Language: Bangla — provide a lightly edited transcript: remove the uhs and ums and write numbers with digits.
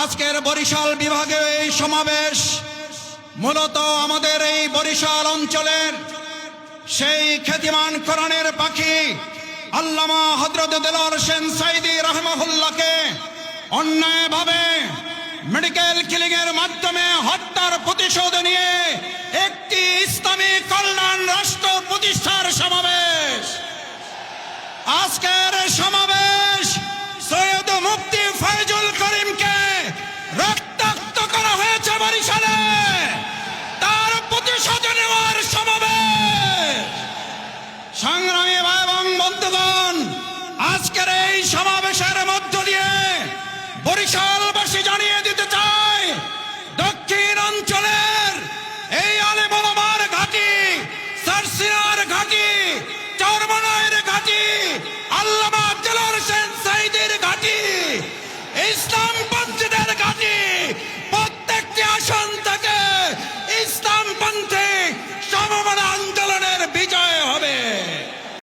আজকের বরিশাল বিভাগে এই সমাবেশ মূলত আমাদের এই বরিশাল অঞ্চলের সেই খ্যাতিমান কোরআনের পাখি আল্লামা হযরত দেলোয়ার হোসেন সাঈদী রাহিমাহুল্লাহকে অন্যায়ভাবে মেডিকেল কিলিং এর মাধ্যমে হত্যার প্রতিশোধ নিয়ে একটি ইসলামী কল্যাণ রাষ্ট্র প্রতিষ্ঠার সমাবেশ। আজকের সমাবেশ সৈয়দ মুফতি ফয়জুল করিমকে রক্তাক্ত করা হয়েছে বরিশালে, তার প্রতিশোধ নেওয়ার সমাবেশ। সংগ্রামী ভাই এবং বন্ধুগণ, আজকের এই সমাবেশের মধ্য দিয়ে বরিশালবাসী